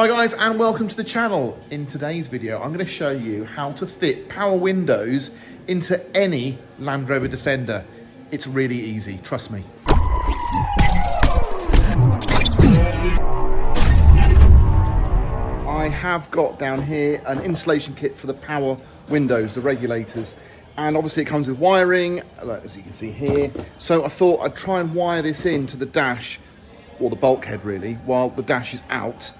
Hi guys, and welcome to the channel. In today's video, I'm going to show you how to fit power windows into any Land Rover Defender. It's really easy, trust me. I have got down here an installation kit for the power windows, the regulators. And obviously it comes with wiring, as you can see here. So I thought I'd try and wire this into the dash, or the bulkhead really, while the dash is out.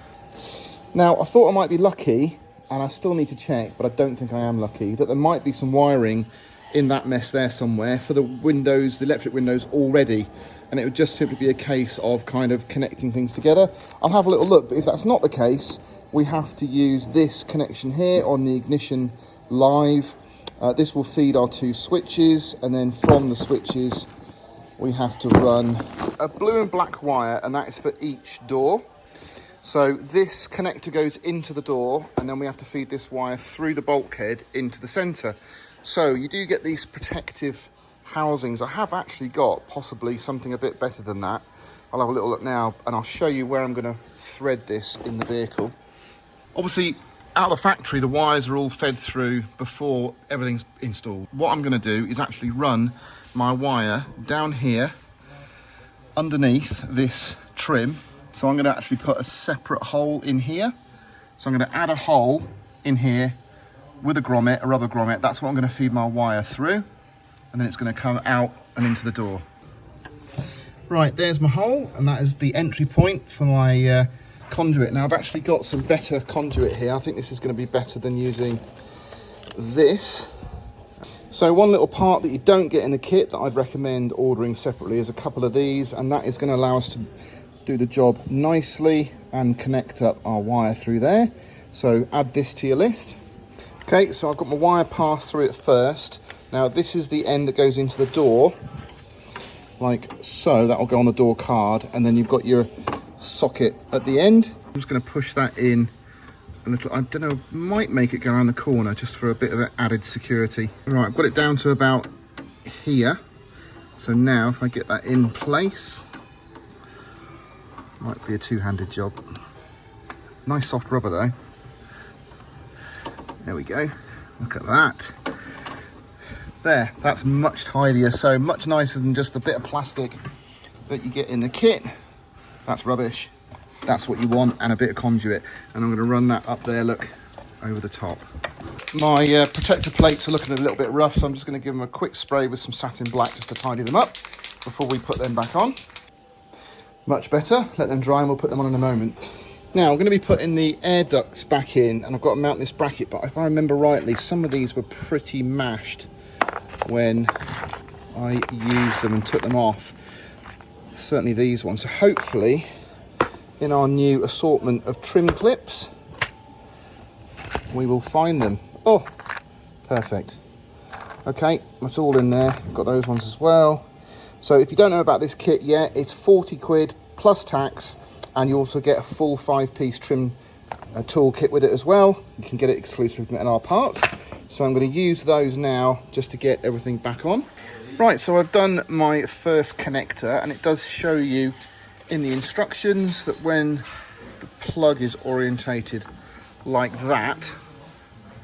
Now, I thought I might be lucky, and I still need to check, but I don't think I am lucky, that there might be some wiring in that mess there somewhere for the windows, the electric windows already. And it would just simply be a case of kind of connecting things together. I'll have a little look, but if that's not the case, we have to use this connection here on the ignition live. This will feed our two switches, and then from the switches, we have to run a blue and black wire, and that is for each door. So this connector goes into the door, and then we have to feed this wire through the bulkhead into the centre. So you do get these protective housings. I have actually got possibly something a bit better than that. I'll have a little look now, and I'll show you where I'm going to thread this in the vehicle. Obviously, out of the factory, the wires are all fed through before everything's installed. What I'm going to do is actually run my wire down here underneath this trim. So I'm going to actually put a separate hole in here. So I'm going to add a hole in here with a grommet, a rubber grommet. That's what I'm going to feed my wire through. And then it's going to come out and into the door. Right, there's my hole, and that is the entry point for my conduit. Now I've actually got some better conduit here. I think this is going to be better than using this. So one little part that you don't get in the kit that I'd recommend ordering separately is a couple of these, and that is going to allow us to do the job nicely and connect up our wire through there. So add this to your list. Okay, so I've got my wire passed through it first. Now this is the end that goes into the door, like so. That will go on the door card, and then you've got your socket at the end. I'm just going to push that in a little. I don't know, might make it go around the corner just for a bit of added security. Right, I've got it down to about here. So now if I get that in place, might be a two-handed job. Nice soft rubber though. There we go. Look at that. There, that's much tidier. So much nicer than just a bit of plastic that you get in the kit. That's rubbish. That's what you want, and a bit of conduit. And I'm going to run that up there, look, over the top. My protector plates are looking a little bit rough, so I'm just going to give them a quick spray with some satin black just to tidy them up before we put them back on. Much better. Let them dry and we'll put them on in a moment. Now I'm going to be putting the air ducts back in, and I've got to mount this bracket, but if I remember rightly, some of these were pretty mashed when I used them and took them off. Certainly these ones. So hopefully in our new assortment of trim clips we will find them. Oh, perfect. Okay, that's all in there. Got those ones as well. So if you don't know about this kit yet, it's 40 quid plus tax, and you also get a full 5-piece trim tool kit with it as well. You can get it exclusive from NR Parts. So I'm going to use those now just to get everything back on. Right, so I've done my first connector, and it does show you in the instructions that when the plug is orientated like that,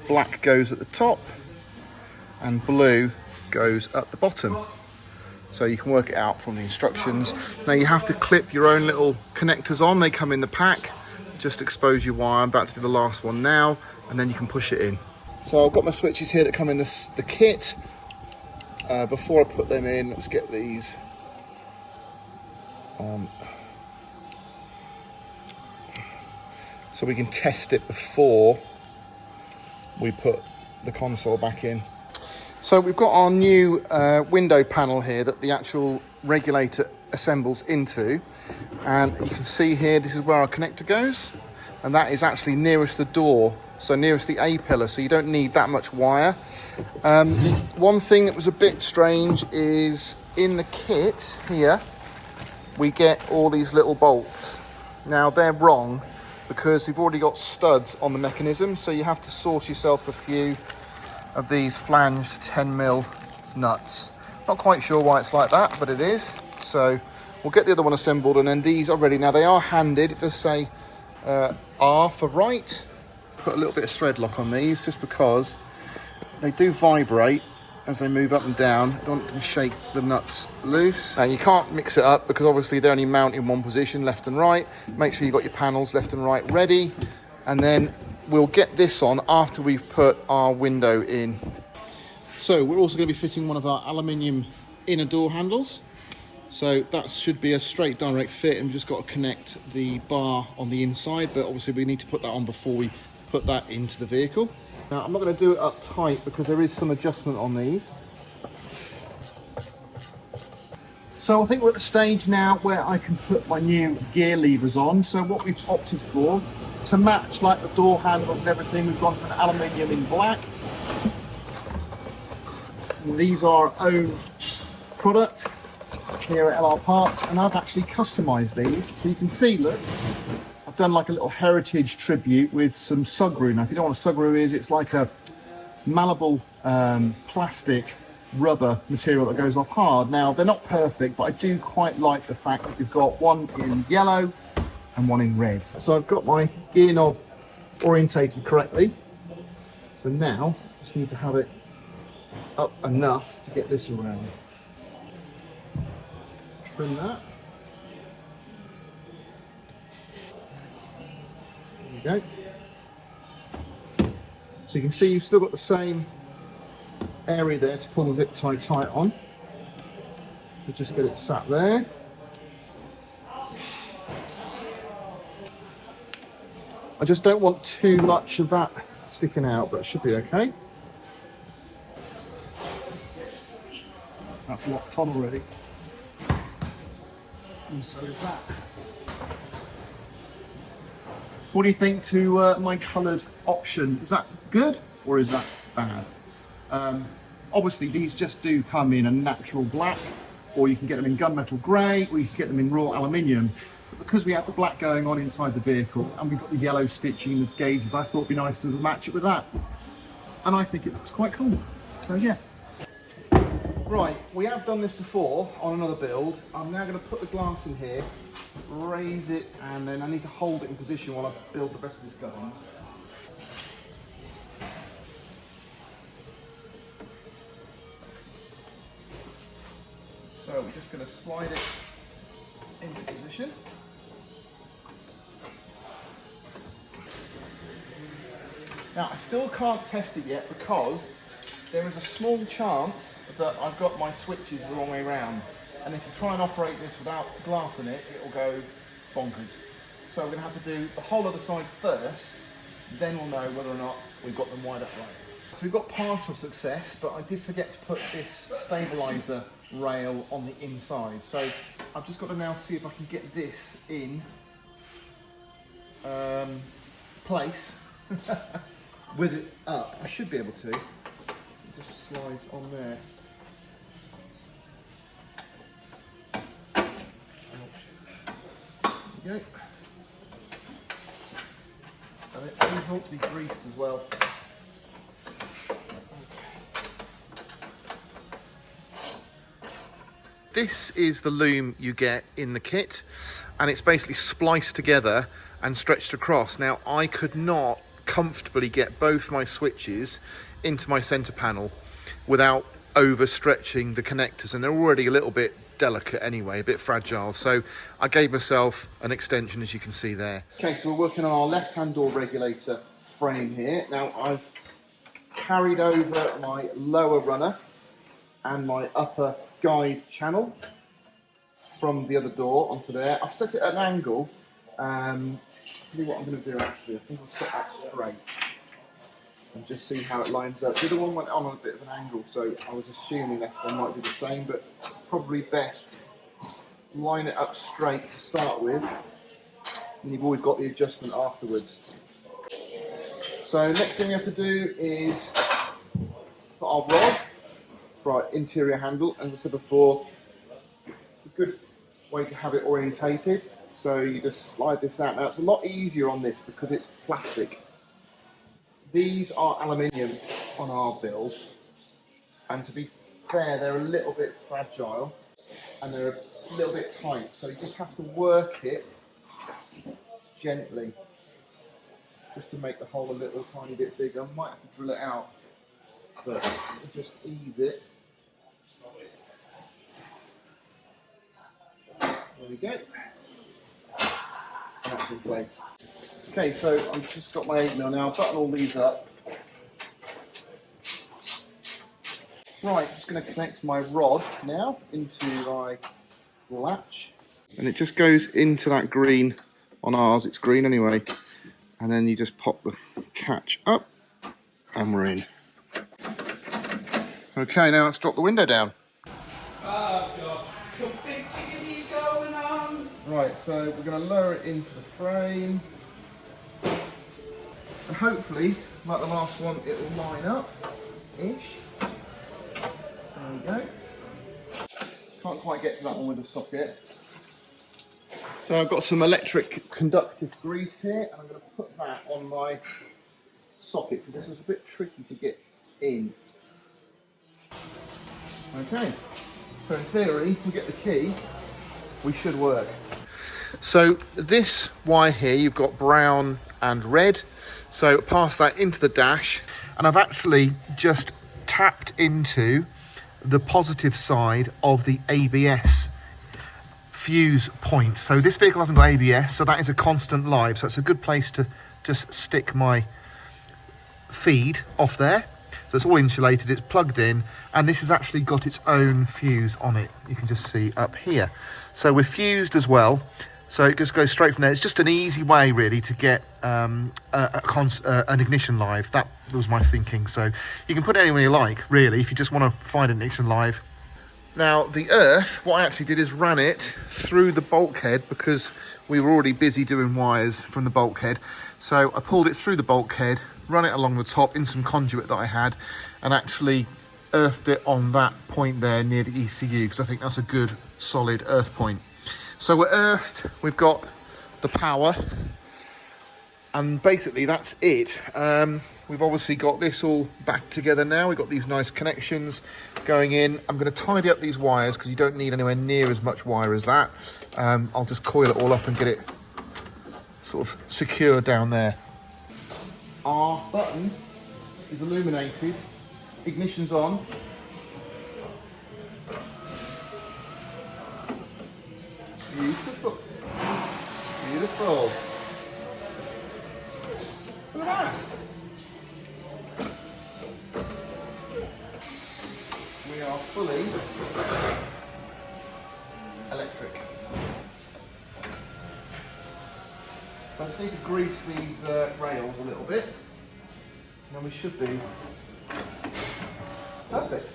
black goes at the top and blue goes at the bottom. So you can work it out from the instructions. Now you have to clip your own little connectors on. They come in the pack. Just expose your wire. I'm about to do the last one now, and then you can push it in. So I've got my switches here that come in the kit. Before I put them in, let's get these so we can test it before we put the console back in. So we've got our new window panel here that the actual regulator assembles into, and you can see here this is where our connector goes, and that is actually nearest the door, so nearest the A pillar, so you don't need that much wire. One thing that was a bit strange is in the kit here we get all these little bolts. Now they're wrong because we've already got studs on the mechanism, so you have to source yourself a few of these flanged 10mm nuts. Not quite sure why it's like that, but it is. So we'll get the other one assembled, and then these are ready. Now they are handed. It does say R for right. Put a little bit of thread lock on these just because they do vibrate as they move up and down. I don't want to shake the nuts loose. Now you can't mix it up because obviously they only mount in one position, left and right. Make sure you've got your panels left and right ready. And then we'll get this on after we've put our window in. So we're also going to be fitting one of our aluminium inner door handles. So that should be a straight direct fit, and we've just got to connect the bar on the inside, but obviously we need to put that on before we put that into the vehicle. Now I'm not going to do it up tight because there is some adjustment on these. So I think we're at the stage now where I can put my new gear levers on. So what we've opted for, to match like the door handles and everything, we've gone for an aluminium in black. And these are our own product here at LR Parts, and I've actually customized these. So you can see, look, I've done like a little heritage tribute with some sugru. Now if you don't know what a sugru is, it's like a malleable plastic rubber material that goes off hard. Now they're not perfect, but I do quite like the fact that we've got one in yellow and one in red. So I've got my gear knob orientated correctly. So now I just need to have it up enough to get this around. Trim that. There you go. So you can see you've still got the same area there to pull the zip tie tight on. So just get it sat there. I just don't want too much of that sticking out, but it should be okay. That's locked on already. And so is that. What do you think to my coloured option? Is that good or is that bad? Obviously these just do come in a natural black, or you can get them in gunmetal grey, or you can get them in raw aluminium. But because we have the black going on inside the vehicle and we've got the yellow stitching, the gauges, I thought it'd be nice to match it with that. And I think it looks quite cool. So yeah. Right, we have done this before on another build. I'm now going to put the glass in here, raise it, and then I need to hold it in position while I build the rest of this guns. So we're just going to slide it into position. Now I still can't test it yet because there is a small chance that I've got my switches the wrong way around, and if you try and operate this without glass in it, it will go bonkers. So we're going to have to do the whole other side first, then we'll know whether or not we've got them wired up right. So we've got partial success, but I did forget to put this stabiliser rail on the inside. So I've just got to now see if I can get this in place with it up. I should be able to. It just slides on there. There you go. And it needs all to be greased as well. This is the loom you get in the kit, and it's basically spliced together and stretched across. Now I could not comfortably get both my switches into my centre panel without overstretching the connectors, and they're already a little bit delicate anyway, a bit fragile, so I gave myself an extension, as you can see there. Okay, so we're working on our left-hand door regulator frame here. Now I've carried over my lower runner and my upper guide channel from the other door onto there. I've set it at an angle. Tell you what I'm going to do actually. I think I'll set that straight and just see how it lines up. The other one went on a bit of an angle, so I was assuming that one might be the same, but probably best line it up straight to start with, and you've always got the adjustment afterwards. So next thing you have to do is put our rod for our interior handle. As I said before, it's a good way to have it orientated. So you just slide this out. Now it's a lot easier on this because it's plastic. These are aluminium on our build, and to be fair, they're a little bit fragile and they're a little bit tight, so you just have to work it gently just to make the hole a little tiny bit bigger. I might have to drill it out, but just ease it. There we go. That's in place. Okay, so I've just got my 8mm now. I'll button all these up. Right, just going to connect my rod now into my latch. And it just goes into that green on ours. It's green anyway. And then you just pop the catch up and we're in. Okay, now let's drop the window down. Right, so we're going to lower it into the frame. And hopefully, like the last one, it will line up-ish. There we go. Can't quite get to that one with the socket. So I've got some electric conductive grease here, and I'm going to put that on my socket because this was a bit tricky to get in. Okay, so in theory, if we get the key, we should work. So this wire here, you've got brown and red. So pass that into the dash, and I've actually just tapped into the positive side of the ABS fuse point. So this vehicle hasn't got ABS, so that is a constant live. So it's a good place to just stick my feed off there. So it's all insulated, it's plugged in, and this has actually got its own fuse on it. You can just see up here. So we're fused as well. So it just goes straight from there. It's just an easy way, really, to get an ignition live. That was my thinking. So you can put it anywhere you like, really, if you just want to find an ignition live. Now, the earth, what I actually did is ran it through the bulkhead because we were already busy doing wires from the bulkhead. So I pulled it through the bulkhead, run it along the top in some conduit that I had, and actually earthed it on that point there near the ECU because I think that's a good, solid earth point. So we're earthed, we've got the power, and basically that's it. We've obviously got this all back together now. We've got these nice connections going in. I'm going to tidy up these wires because you don't need anywhere near as much wire as that. I'll just coil it all up and get it sort of secure down there. Our button is illuminated, ignition's on. Beautiful. Beautiful. Look at that. We are fully electric. So I just need to grease these rails a little bit, and then we should be perfect.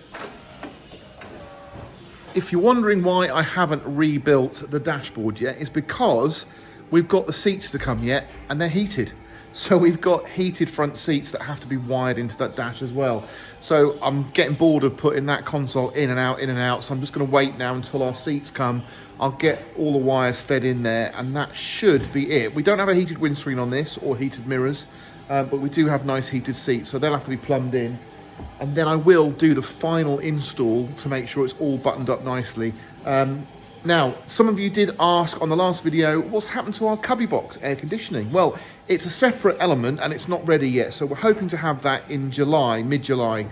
If you're wondering why I haven't rebuilt the dashboard yet, it's because we've got the seats to come yet, and they're heated. So we've got heated front seats that have to be wired into that dash as well. So I'm getting bored of putting that console in and out, so I'm just going to wait now until our seats come. I'll get all the wires fed in there, and that should be it. We don't have a heated windscreen on this, or heated mirrors, but we do have nice heated seats, so they'll have to be plumbed in. And then I will do the final install to make sure it's all buttoned up nicely. Now, some of you did ask on the last video, what's happened to our cubby box air conditioning? Well, it's a separate element and it's not ready yet. So we're hoping to have that in July, mid-July.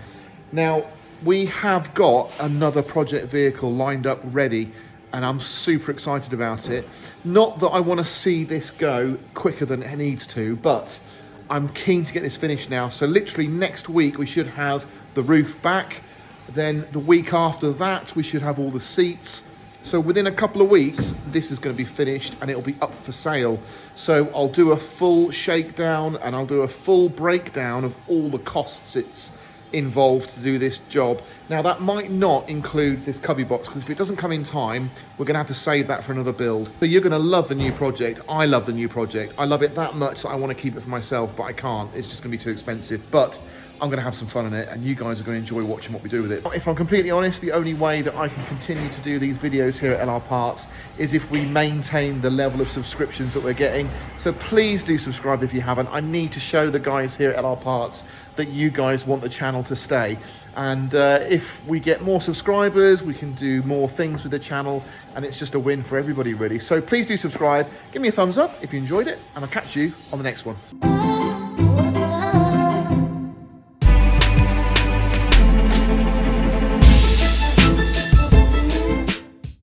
Now, we have got another project vehicle lined up ready, and I'm super excited about it. Not that I want to see this go quicker than it needs to, but I'm keen to get this finished now. So literally next week we should have the roof back. Then the week after that we should have all the seats. So within a couple of weeks this is going to be finished and it'll be up for sale. So I'll do a full shakedown and I'll do a full breakdown of all the costs it's involved to do this job. Now that might not include this cubby box, because if it doesn't come in time we're going to have to save that for another build. So you're going to love the new project. I love the new project. I love it that much that I want to keep it for myself, but I can't. It's just going to be too expensive, but I'm going to have some fun in it and you guys are going to enjoy watching what we do with it. If I'm completely honest, the only way that I can continue to do these videos here at LR Parts is if we maintain the level of subscriptions that we're getting. So please do subscribe if you haven't. I need to show the guys here at LR Parts that you guys want the channel to stay. And if we get more subscribers, we can do more things with the channel, and it's just a win for everybody really. So please do subscribe, give me a thumbs up if you enjoyed it, and I'll catch you on the next one.